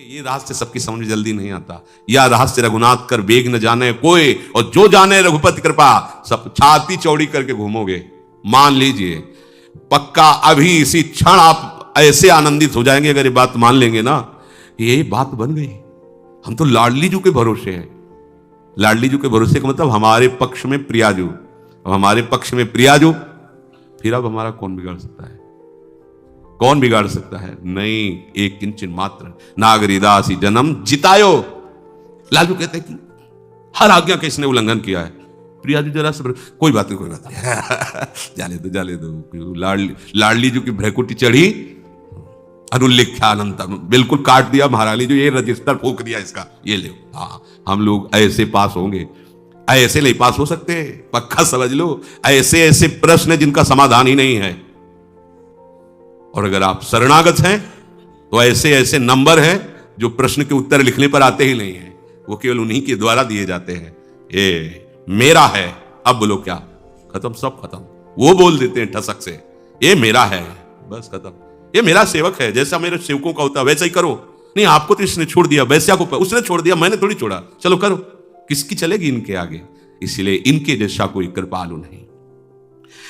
ये रहस्य सबकी समझ में जल्दी नहीं आता। या रहस्य रघुनाथ कर वेग न जाने कोई, और जो जाने रघुपति कृपा, सब छाती चौड़ी करके घूमोगे। मान लीजिए पक्का अभी इसी क्षण आप ऐसे आनंदित हो जाएंगे अगर ये बात मान लेंगे ना, ये बात बन गई। हम तो लाडली जू के भरोसे हैं। लाडली जू के भरोसे का मतलब हमारे पक्ष में प्रियाजू, अब हमारे पक्ष में प्रियाजू, फिर अब हमारा कौन बिगाड़ सकता है? कौन बिगाड़ सकता है? नहीं, एक किंचन मात्र नागरिदासी जन्म जितायो। लालू कहते हैं कि हर आज्ञा का इसने उल्लंघन किया है। प्रियाजू जरा से कोई बात नहीं, कोई बात नहीं जाले दो। लाडली जू की भ्रकुटी चढ़ी, अनुल्लेख्यानंत बिल्कुल काट दिया महारानी जो, ये रजिस्टर फूक दिया इसका, ये ले। हाँ, हम लोग ऐसे पास होंगे, ऐसे नहीं पास हो सकते, पक्का समझ लो। ऐसे ऐसे प्रश्न जिनका समाधान ही नहीं है। और अगर आप शरणागत हैं तो ऐसे ऐसे नंबर हैं जो प्रश्न के उत्तर लिखने पर आते ही नहीं है, वो केवल उन्हीं के द्वारा दिए जाते हैं। ये मेरा है, अब बोलो क्या? खत्म, सब खत्म। वो बोल देते हैं ठसक से, ये मेरा है, बस खत्म। ये मेरा सेवक है, जैसा मेरे सेवकों का होता है वैसा ही करो। नहीं, आपको तो इसने छोड़ दिया, वैश्या को उसने छोड़ दिया, मैंने थोड़ी छोड़ा, चलो करो। किसकी चलेगी इनके आगे? इसलिए इनके जैसा कोई कृपालु नहीं।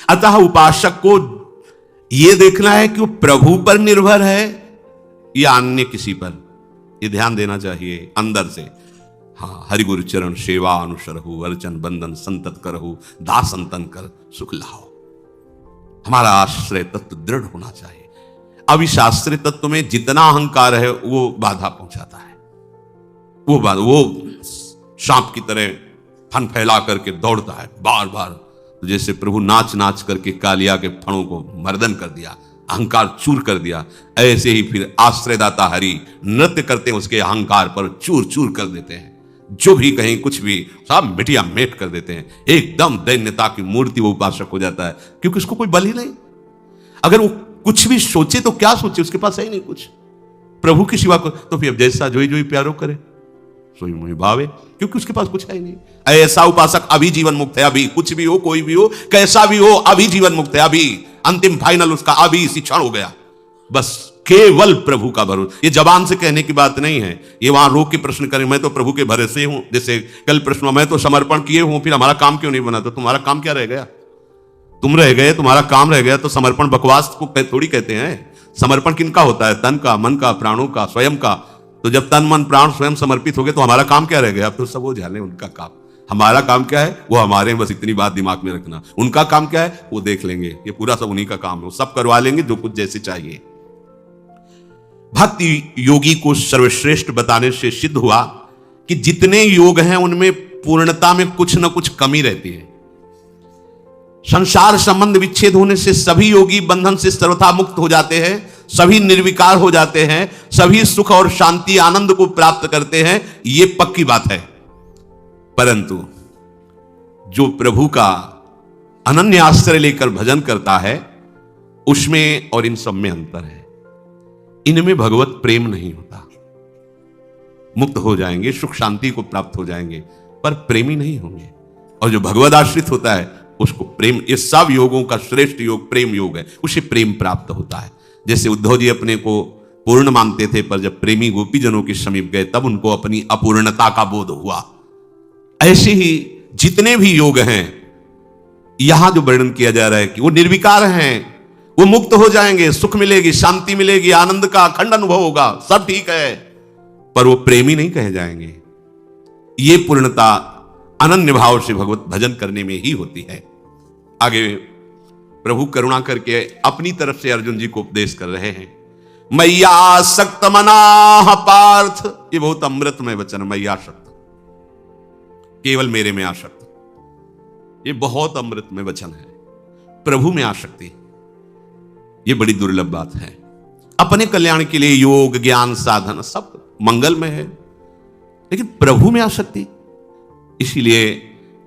अतः उपासक को यह देखना है कि वो प्रभु पर निर्भर है या अन्य किसी पर, ये ध्यान देना चाहिए अंदर से। हाँ, हरिगुरु चरण सेवा अनुसरहु, अर्चन बंदन संतत करहु, दास संतन कर सुख लाओ। हमारा आश्रय तत्व दृढ़ होना चाहिए। अब इस आश्रय तत्व में जितना अहंकार है वो बाधा पहुंचाता है। वो सांप की तरह फन फैला करके दौड़ता है बार बार। तो जैसे प्रभु नाच नाच करके कालिया के फणों को मर्दन कर दिया, अहंकार चूर कर दिया, ऐसे ही फिर आश्रयदाता हरि नृत्य करते हैं उसके अहंकार पर, चूर चूर कर देते हैं। जो भी कहीं कुछ भी सब मिटिया मेट कर देते हैं। एकदम दैन्यता की मूर्ति वो उपासक हो जाता है, क्योंकि उसको कोई बल ही नहीं। अगर वो कुछ भी सोचे तो क्या सोचे, उसके पास है ही नहीं कुछ प्रभु की सिवा को। तो फिर जैसा जोई जोई प्यारो करे सोई मोहि भावे, क्योंकि उसके पास कुछ है ही नहीं। ऐसा उपासक अभी जीवन मुक्त है, अभी कुछ भी हो, कोई भी हो, कैसा भी हो, अभी जीवन मुक्त है, अभी अंतिम फाइनल उसका अभी इसी क्षण हो गया। बस केवल प्रभु का भरोसा। ये जबान से कहने की बात नहीं है, ये वहां रोक के प्रश्न करें, मैं तो प्रभु के भरोसे हूं। जैसे कल प्रश्न हुआ, मैं तो समर्पण किए हूं, फिर हमारा काम क्यों नहीं बना? तो तुम्हारा काम क्या रह गया? तुम रह गए, तुम्हारा काम रह गया। तो समर्पण बकवास को थोड़ी कहते हैं। समर्पण किनका होता है? तन का, मन का, प्राणों का, स्वयं का। तो जब तन मन प्राण स्वयं समर्पित हो गए तो हमारा काम क्या रह गया? अब तो सब वो जाने उनका काम। हमारा काम क्या है वो हमारे, बस इतनी बात दिमाग में रखना। उनका काम क्या है वो देख लेंगे, ये पूरा सब उन्हीं का काम है, वो सब करवा लेंगे जो कुछ जैसे चाहिए। भक्ति योगी को सर्वश्रेष्ठ बताने से सिद्ध हुआ कि जितने योग हैं उनमें पूर्णता में कुछ न कुछ कमी रहती है। संसार संबंध विच्छेद होने से सभी योगी बंधन से सर्वथा मुक्त हो जाते हैं, सभी निर्विकार हो जाते हैं, सभी सुख और शांति आनंद को प्राप्त करते हैं, यह पक्की बात है। परंतु जो प्रभु का अनन्य आश्रय लेकर भजन करता है उसमें और इन सब में अंतर है। इनमें भगवत प्रेम नहीं होता। मुक्त हो जाएंगे, सुख शांति को प्राप्त हो जाएंगे, पर प्रेमी नहीं होंगे। और जो भगवत आश्रित होता है उसको प्रेम, ये सब योगों का श्रेष्ठ योग प्रेम योग है, उसे प्रेम प्राप्त होता है। जैसे उद्धव जी अपने को पूर्ण मानते थे, पर जब प्रेमी गोपीजनों के समीप गए तब उनको अपनी अपूर्णता का बोध हुआ। ऐसे ही जितने भी योग हैं यहां जो वर्णन किया जा रहा है कि वो निर्विकार हैं, वो मुक्त हो जाएंगे, सुख मिलेगी, शांति मिलेगी, आनंद का अखंड अनुभव होगा, सब ठीक है, पर वो प्रेमी नहीं कहे जाएंगे। ये पूर्णता अनन्य भाव से भगवत भजन करने में ही होती है। आगे प्रभु करुणा करके अपनी तरफ से अर्जुन जी को उपदेश कर रहे हैं। मैया सक्त मनाह पार्थ, ये बहुत अमृतमय वचन। मैया सक्त, केवल मेरे में आसक्त, ये बहुत अमृतमय वचन है। प्रभु में आसक्ति ये बड़ी दुर्लभ बात है। अपने कल्याण के लिए योग ज्ञान साधन सब मंगलमय है, लेकिन प्रभु में आसक्ति। इसीलिए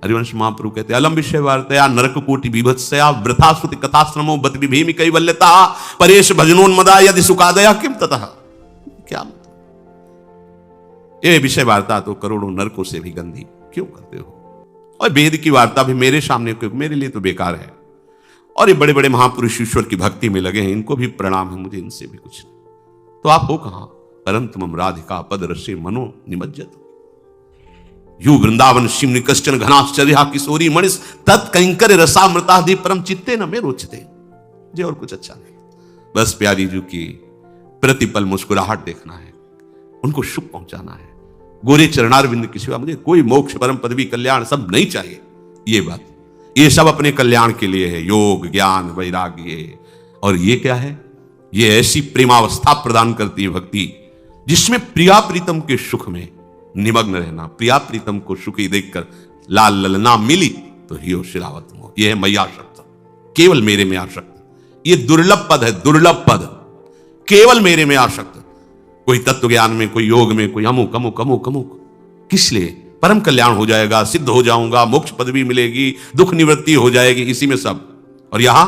हरिवंश महाप्रभु कहते हैं अलम विषय वार्तया नरक कोटि विभत्सया वृथा स्तुति कथा श्रमो बत विभेमि कैवल्यता परेश भजनोन्मदा यदि सुखादया किम ततः। क्या ये विषय वार्ता तो करोड़ों नरकों से भी गंदी क्यों करते हो? और वेद की वार्ता भी मेरे सामने, क्योंकि मेरे लिए तो बेकार है। और ये बड़े बड़े महापुरुष ईश्वर की भक्ति में लगे हैं, इनको भी प्रणाम है, मुझे इनसे भी कुछ नहीं। तो आप हो कहां? परंतमम राधिका पद रसे मनो निमज्जत। यू वृंदावन शिमनि कश्चन घनाश्चर्या किशोरी मणिस तत्कंकर रसामृतादि परम चित्ते न में रोचते। जी और कुछ अच्छा नहीं, बस प्यारी जी की प्रतिपल मुस्कुराहट देखना है, उनको सुख पहुंचाना है। गोरे चरणारविंद की सिवा मुझे कोई मोक्ष परम पदवी कल्याण सब नहीं चाहिए। ये बात, ये सब अपने कल्याण के लिए है, योग ज्ञान वैराग्य। और ये क्या है? ये ऐसी प्रेमावस्था प्रदान करती है भक्ति जिसमें प्रिया प्रीतम के सुख में निमग्न रहना। प्रिया प्रीतम को सुखी देखकर लाल ललना मिली तो हियो शिरावत हो। यह है मैया शब्द, केवल मेरे में आसक्त। ये दुर्लभ पद है, दुर्लभ पद, केवल मेरे में आसक्त। कोई तत्व ज्ञान में, कोई योग में, कोई अमुक अमुक अमुक अमुक। किस लिए? परम कल्याण हो जाएगा, सिद्ध हो जाऊंगा, मोक्ष पदवी मिलेगी, दुख निवृत्ति हो जाएगी, इसी में सब। और यहां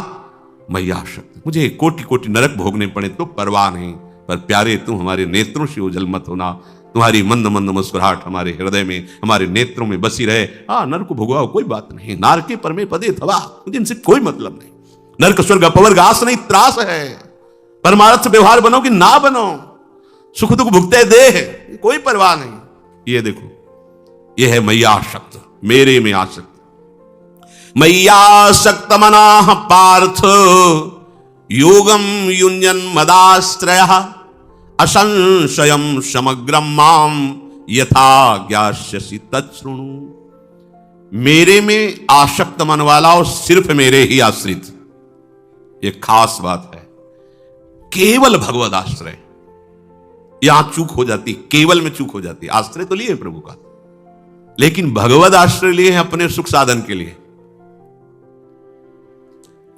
मैया शक्ति, मुझे कोटि कोटि नरक भोगने पड़े तो परवाह नहीं, पर प्यारे तुम हमारे नेत्रों से ओझल मत होना। तुम्हारी मंद मंद मुस्कुराहट हमारे हृदय में, हमारे नेत्रों में बसी रहे। नरक को भोगवाओ, कोई बात नहीं। नारके परमे पदे थवा, मुझे इनसे कोई मतलब नहीं। नरक स्वर्ग अपवर्ग आस नहीं, त्रास है। परमार्थ व्यवहार बनो कि ना बनो, सुख दुख भुगते देह, कोई परवाह नहीं। ये देखो, ये है मैया शक्त, मेरे में आसक्त। मैया शक्त मनाः पार्थ योगम युञ्जन मदाश्रय असंशयम समग्रम माम यथा ज्ञास्यसि तच्छृणु। मेरे में आसक्त मन वाला और सिर्फ मेरे ही आश्रित, ये खास बात है। केवल भगवद आश्रय, यहां चूक हो जाती, केवल में चूक हो जाती। आश्रय तो लिए प्रभु का, लेकिन भगवद आश्रय लिए हैं अपने सुख साधन के लिए,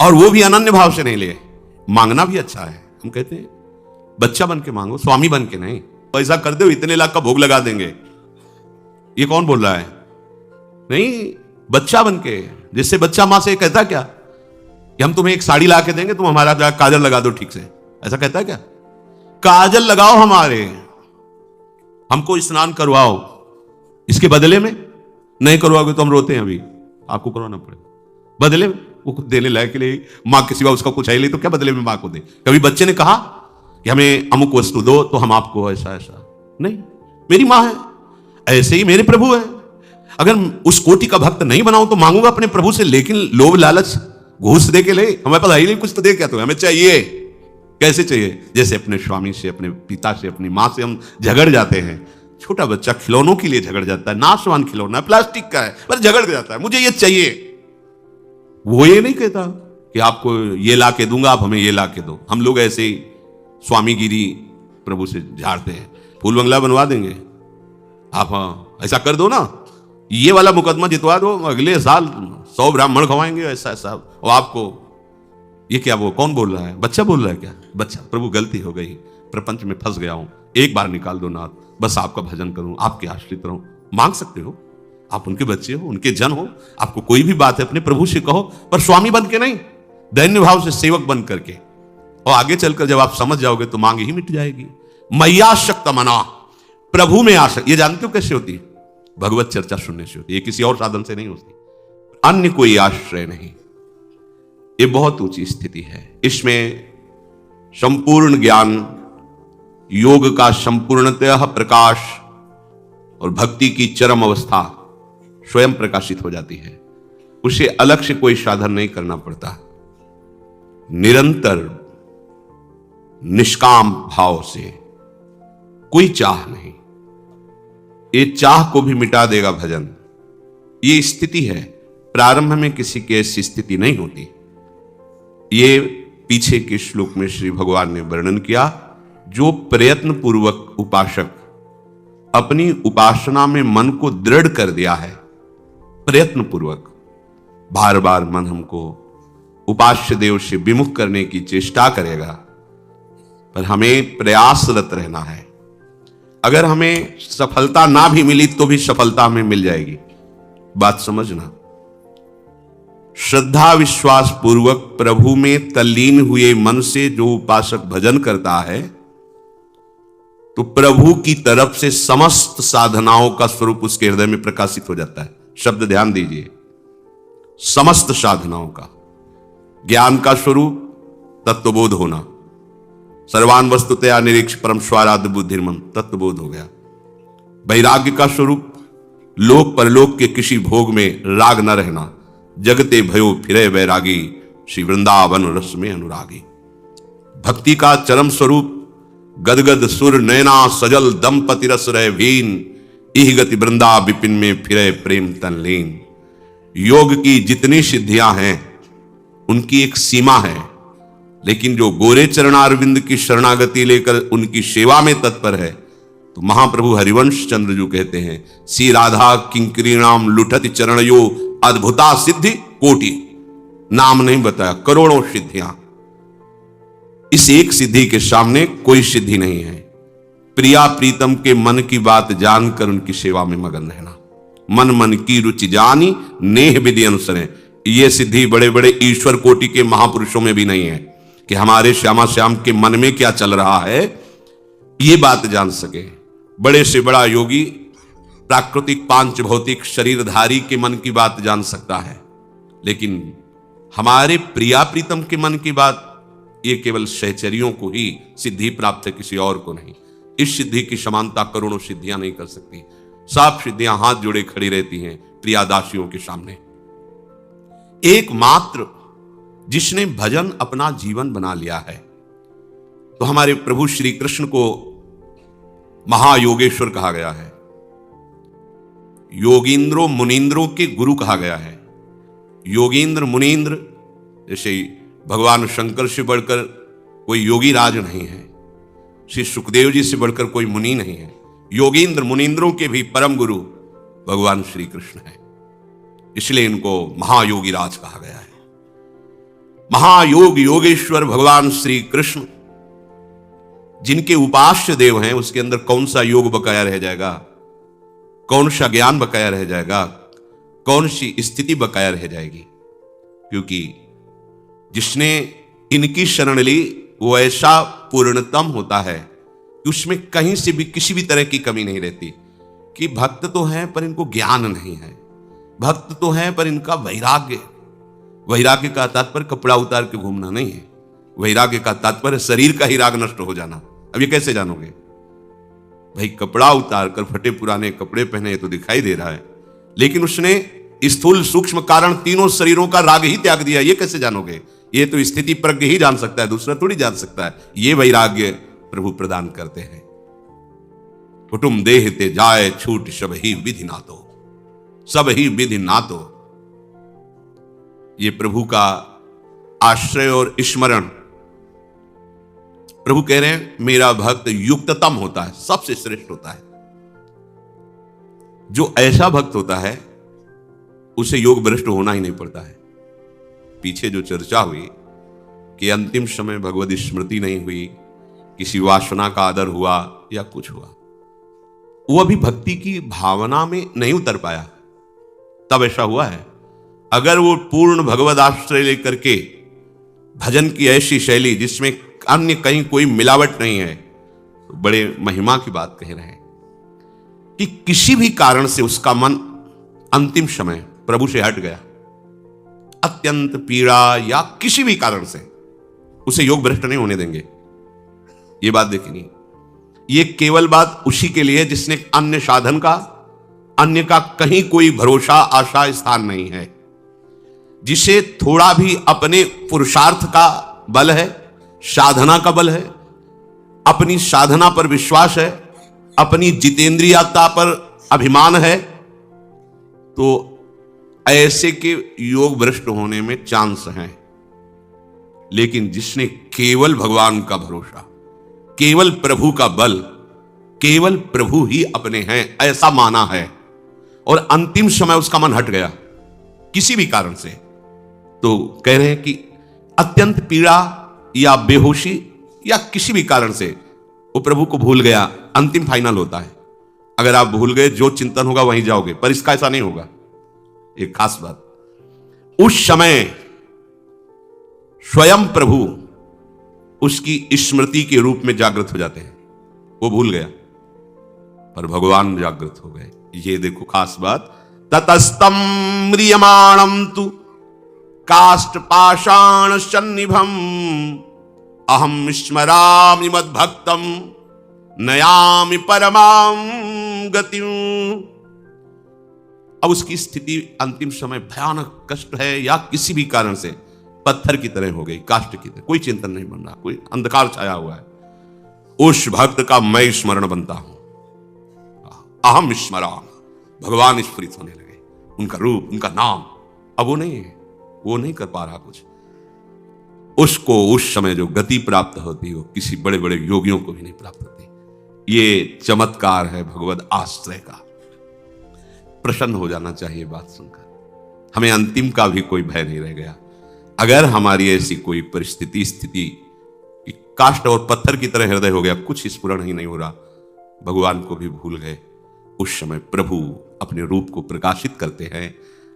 और वो भी अनन्य भाव से नहीं लिए। मांगना भी अच्छा है, हम कहते हैं बच्चा बन के मांगो, स्वामी बन के नहीं। पैसा कर दो, इतने लाख का भोग लगा देंगे, ये कौन बोल रहा है? नहीं, बच्चा बन के। जिससे बच्चा मां से कहता क्या कि हम तुम्हें एक साड़ी ला के देंगे, तुम हमारा काजल लगा दो ठीक से, ऐसा कहता है क्या? काजल लगाओ हमारे, हमको स्नान करवाओ, इसके बदले में नहीं करवाओगे तो हम रोते हैं, अभी आपको करवाना पड़ेगा। बदले में वो देने लायक के लिए मां के सिवा उसका कुछ है नहीं, तो क्या बदले में मां को दे? कभी बच्चे ने कहा कि हमें अमुक वस्तु दो तो हम आपको ऐसा ऐसा नहीं। मेरी मां है, ऐसे ही मेरे प्रभु है। अगर उस कोटि का भक्त नहीं बनाऊं तो मांगूंगा अपने प्रभु से, लेकिन लोभ लालच घूस दे के ले, हमें पता ही नहीं कुछ तो दे क्या, तो हमें चाहिए। कैसे चाहिए? जैसे अपने स्वामी से, अपने पिता से, अपनी मां से हम झगड़ जाते हैं। छोटा बच्चा खिलौनों के लिए झगड़ जाता है, नाशवान खिलौना है, प्लास्टिक का है, पर झगड़ जाता है, मुझे ये चाहिए। वो ये नहीं कहता कि आपको ये ला के दूंगा, आप हमें ये ला के दो। हम लोग ऐसे ही स्वामीगिरी प्रभु से झाड़ते हैं, फूल बंगला बनवा देंगे, आप ऐसा कर दो ना, ये वाला मुकदमा जितवा दो, अगले साल 100 ब्राह्मण खवाएंगे, ऐसा ऐसा। और आपको ये क्या, वो कौन बोल रहा है? बच्चा बोल रहा है क्या? बच्चा, प्रभु गलती हो गई, प्रपंच में फंस गया हूं, एक बार निकाल दो नाथ, बस आपका भजन करूं, आपके आश्रित रहूं। मांग सकते हो, आप उनके बच्चे हो, उनके जन हो, आपको कोई भी बात है अपने प्रभु से कहो, पर स्वामी बन के नहीं, दैन्य भाव से सेवक बन करके। और आगे चलकर जब आप समझ जाओगे तो मांग ही मिट जाएगी। मैया शक्त मना, प्रभु में आसक्त। ये जानते हो कैसे होती? भगवत चर्चा सुनने से होती, ये किसी और साधन से नहीं होती। अन्य कोई आश्रय नहीं, ये बहुत ऊंची स्थिति है। इसमें संपूर्ण ज्ञान, योग का संपूर्णतः प्रकाश और भक्ति की चरम अवस्था स्वयं प्रकाशित हो जाती है। उसे अलग से कोई साधन नहीं करना पड़ता, निरंतर निष्काम भाव से, कोई चाह नहीं। ये चाह को भी मिटा देगा भजन। ये स्थिति है, प्रारंभ में किसी की ऐसी स्थिति नहीं होती। ये पीछे के श्लोक में श्री भगवान ने वर्णन किया। जो प्रयत्न पूर्वक उपासक अपनी उपासना में मन को दृढ़ कर दिया है, प्रयत्न पूर्वक बार बार मन हमको उपास्य देव से विमुख करने की चेष्टा करेगा, पर हमें प्रयासरत रहना है। अगर हमें सफलता ना भी मिली तो भी सफलता हमें मिल जाएगी। बात समझना। श्रद्धा विश्वास पूर्वक प्रभु में तल्लीन हुए मन से जो उपासक भजन करता है, तो प्रभु की तरफ से समस्त साधनाओं का स्वरूप उसके हृदय में प्रकाशित हो जाता है। शब्द ध्यान दीजिए, समस्त साधनाओं का। ज्ञान का स्वरूप तत्वबोध होना, सर्वान वस्तुतया निरीक्ष परम स्वाराध बुद्धिर्मन तत्वबोध हो गया। वैराग्य का स्वरूप लोक परलोक के किसी भोग में राग न रहना। जगते भयो फिरे वैरागी, श्री वृंदावन रस में अनुरागी। भक्ति का चरम स्वरूप गदगद सुर नैना सजल दंपति रस रह भीन, इह गति वृंदा विपिन में फिरे प्रेम तन लीन। योग की जितनी सिद्धियां हैं उनकी एक सीमा है, लेकिन जो गोरे चरणारविंद की शरणागति लेकर उनकी सेवा में तत्पर है, तो महाप्रभु हरिवंश चंद्र जो कहते हैं, श्री राधा किंकरीणाम लुठति चरणयो अद्भुता सिद्धि कोटि। नाम नहीं बताया, करोड़ों सिद्धियां। इस एक सिद्धि के सामने कोई सिद्धि नहीं है। प्रिया प्रीतम के मन की बात जानकर उनकी सेवा में मगन रहना। मन मन की रुचि जानी नेह विधि अनुसरे। ये सिद्धि बड़े बड़े ईश्वर कोटि के महापुरुषों में भी नहीं है कि हमारे श्यामा श्याम के मन में क्या चल रहा है ये बात जान सके। बड़े से बड़ा योगी प्राकृतिक पांच भौतिक शरीरधारी के मन की बात जान सकता है, लेकिन हमारे प्रिया प्रीतम के मन की बात ये केवल सहचरियों को ही सिद्धि प्राप्त है, किसी और को नहीं। इस सिद्धि की समानता करोड़ों सिद्धियां नहीं कर सकती। सब सिद्धियां हाथ जोड़े खड़ी रहती हैं प्रियादासियों के सामने। एकमात्र जिसने भजन अपना जीवन बना लिया है, तो हमारे प्रभु श्री कृष्ण को महायोगेश्वर कहा गया है। योगींद्रों मुनींद्रों के गुरु कहा गया है। योगींद्र मुनींद्र, जैसे भगवान शंकर से बढ़कर कोई योगी राज नहीं है, श्री सुखदेव जी से बढ़कर कोई मुनि नहीं है। योगींद्र मुनींद्रों के भी परम गुरु भगवान श्री कृष्ण है, इसलिए इनको महायोगी राज कहा गया है। महायोग योगेश्वर भगवान श्री कृष्ण जिनके उपास्य देव हैं, उसके अंदर कौन सा योग बकाया रह जाएगा, कौन सा ज्ञान बकाया रह जाएगा, कौन सी स्थिति बकाया रह जाएगी। क्योंकि जिसने इनकी शरण ली वो ऐसा पूर्णतम होता है कि उसमें कहीं से भी किसी भी तरह की कमी नहीं रहती। कि भक्त तो हैं पर इनको ज्ञान नहीं है, भक्त तो हैं पर इनका वैराग्य। वैराग्य का तात्पर्य कपड़ा उतार के घूमना नहीं है, वैराग्य का तात्पर्य शरीर का ही राग नष्ट हो जाना। अब ये कैसे जानोगे भाई? कपड़ा उतार कर फटे पुराने कपड़े पहने तो दिखाई दे रहा है, लेकिन उसने स्थूल सूक्ष्म कारण तीनों शरीरों का राग ही त्याग दिया, ये कैसे जानोगे? ये तो स्थिति प्रज्ञ ही जान सकता है, दूसरा थोड़ी जान सकता है। ये वैराग्य प्रभु प्रदान करते हैं। कुटुम देह ते जाए छूट सब ही विधि नातो, सब ही विधि नातो। ये प्रभु का आश्रय और स्मरण। प्रभु कह रहे हैं मेरा भक्त युक्ततम होता है, सबसे श्रेष्ठ होता है। जो ऐसा भक्त होता है उसे योग भ्रष्ट होना ही नहीं पड़ता है। पीछे जो चर्चा हुई कि अंतिम समय भगवत स्मृति नहीं हुई, किसी वासना का आदर हुआ या कुछ हुआ, वो अभी भक्ति की भावना में नहीं उतर पाया, तब ऐसा हुआ है। अगर वो पूर्ण भगवत आश्रय लेकर के भजन की ऐसी शैली जिसमें अन्य कहीं कोई मिलावट नहीं है, तो बड़े महिमा की बात कह रहे हैं कि किसी भी कारण से उसका मन अंतिम समय प्रभु से हट गया, अत्यंत पीड़ा या किसी भी कारण से, उसे योग भ्रष्ट नहीं होने देंगे। ये बात देखेंगे। ये केवल बात उसी के लिए जिसने अन्य साधन का, अन्य का कहीं कोई भरोसा आशा स्थान नहीं है, जिसे थोड़ा भी अपने पुरुषार्थ का बल है, साधना का बल है, अपनी साधना पर विश्वास है, अपनी जितेंद्रियता पर अभिमान है, तो ऐसे के योग भ्रष्ट होने में चांस हैं। लेकिन जिसने केवल भगवान का भरोसा, केवल प्रभु का बल, केवल प्रभु ही अपने हैं ऐसा माना है, और अंतिम समय उसका मन हट गया किसी भी कारण से, तो कह रहे हैं कि अत्यंत पीड़ा या बेहोशी या किसी भी कारण से वो प्रभु को भूल गया, अंतिम फाइनल होता है। अगर आप भूल गए, जो चिंतन होगा वहीं जाओगे, पर इसका ऐसा नहीं होगा। एक खास बात, उस समय स्वयं प्रभु उसकी स्मृति के रूप में जागृत हो जाते हैं। वो भूल गया पर भगवान जागृत हो गए। ये देखो खास बात। ततस्तम म्रियमाणम तु काष्ठ पाषाण सन्निभम अहम स्मरामि मद्भक्तम नयामि परमाम गतिम। अब उसकी स्थिति अंतिम समय भयानक कष्ट है या किसी भी कारण से पत्थर की तरह हो गई, काष्ठ की तरह, कोई चिंतन नहीं बन रहा, कोई अंधकार छाया हुआ है। उस भक्त का मैं स्मरण बनता हूं, अहम स्मराम, भगवान स्फुरित होने लगे, उनका रूप, उनका नाम। अब वो नहीं कर पा रहा कुछ। उसको उस समय जो गति प्राप्त होती हो किसी बड़े बड़े योगियों को भी नहीं प्राप्त होती। ये चमत्कार है भगवद आश्रय का। प्रसन्न हो जाना चाहिए बात सुनकर। हमें अंतिम का भी कोई भय नहीं रह गया। अगर हमारी ऐसी कोई परिस्थिति स्थिति काष्ठ और पत्थर की तरह हृदय हो गया, कुछ स्फुरण ही नहीं हो रहा, भगवान को भी भूल गए, उस समय प्रभु अपने रूप को प्रकाशित करते हैं,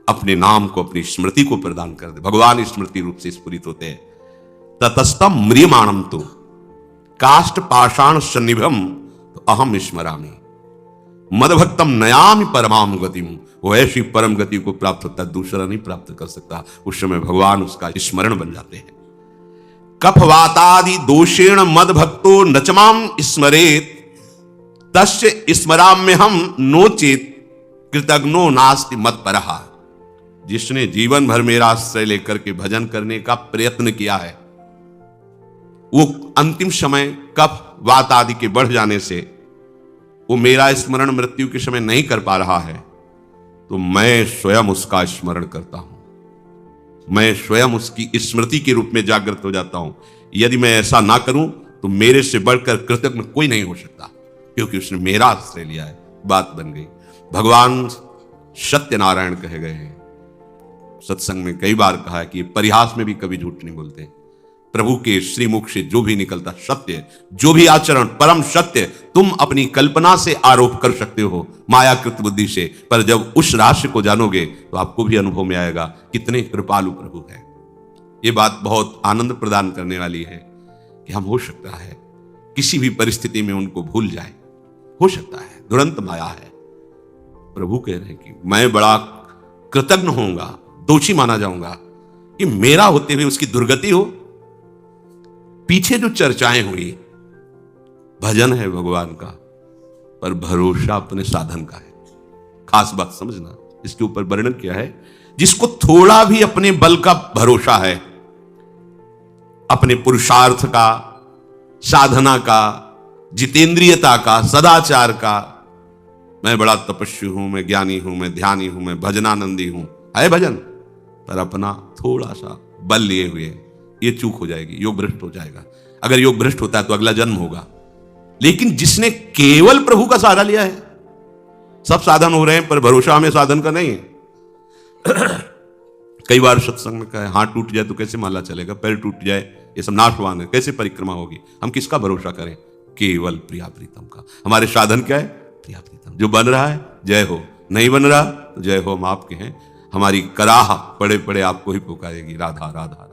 अपने नाम को, अपनी स्मृति को प्रदान करते। भगवान स्मृति रूप से स्फुरित होते हैं। ततस्तम म्रियमाणम तो काष्ठ पाषाण सन्निभम तो अहम स्मरामि मदभक्तम नयामि परमाम गतिम। वो ऐसी परम गति को प्राप्त होता है, दूसरा नहीं प्राप्त कर सकता। उस समय भगवान उसका स्मरण बन जाते हैं। कफवातादि दोषेण मदभक्तो नचमाम स्मरेत तस्य स्मराम्य हम नोचेत कृतज्ञो नास्ति मत परहा। जिसने जीवन भर मेरा आश्रय लेकर के भजन करने का प्रयत्न किया है, वो अंतिम समय कफ वात आदि के बढ़ जाने से वो मेरा स्मरण मृत्यु के समय नहीं कर पा रहा है, तो मैं स्वयं उसका स्मरण करता हूं, मैं स्वयं उसकी स्मृति के रूप में जागृत हो जाता हूं। यदि मैं ऐसा ना करूं तो मेरे से बढ़कर कृतज्ञ कोई नहीं हो सकता, क्योंकि उसने मेरा आश्रय लिया है। बात बन गई। भगवान सत्यनारायण कहे गए हैं। सत्संग में कई बार कहा है कि परिहास में भी कभी झूठ नहीं बोलते। प्रभु के श्रीमुख से जो भी निकलता सत्य, जो भी आचरण परम सत्य। तुम अपनी कल्पना से आरोप कर सकते हो, मायाकृत बुद्धि से, पर जब उस रहस्य को जानोगे तो आपको भी अनुभव में आएगा कितने कृपालु प्रभु है। ये बात बहुत आनंद प्रदान करने वाली है कि हम हो सकता है किसी भी परिस्थिति में उनको भूल जाए, हो सकता है, दुरंत माया है। प्रभु कह रहे हैं कि मैं बड़ा कृतज्ञ होऊंगा, दोषी माना जाऊंगा कि मेरा होते हुए उसकी दुर्गति हो। पीछे जो चर्चाएं हुई, भजन है भगवान का, पर भरोसा अपने साधन का है। खास बात समझना, इसके ऊपर वर्णन किया है। जिसको थोड़ा भी अपने बल का भरोसा है, अपने पुरुषार्थ का, साधना का, जितेंद्रियता का, सदाचार का, मैं बड़ा तपस्वी हूं, मैं ज्ञानी हूं, मैं ध्यानी हूं, मैं भजनानंदी हूं, है भजन, पर अपना थोड़ा सा बल लिए हुए, ये चूक हो जाएगी, योग भ्रष्ट हो जाएगा। अगर योग भ्रष्ट होता है तो अगला जन्म होगा। लेकिन जिसने केवल प्रभु का सहारा लिया है, सब साधन हो रहे हैं पर भरोसा हमें साधन का नहीं है। कई बार सत्संग में कहा, हाथ टूट जाए तो कैसे माला चलेगा, पैर टूट जाए ये सब नाशवान है, कैसे परिक्रमा होगी। हम किसका भरोसा करें? केवल प्रिया प्रीतम का। हमारे साधन क्या है? प्रिया प्रीतम। जो बन रहा है जय हो, नहीं बन रहा तो जय हो, हम आपके हैं। हमारी कराह पड़े पड़े आपको ही पुकारेगी, राधा राधा।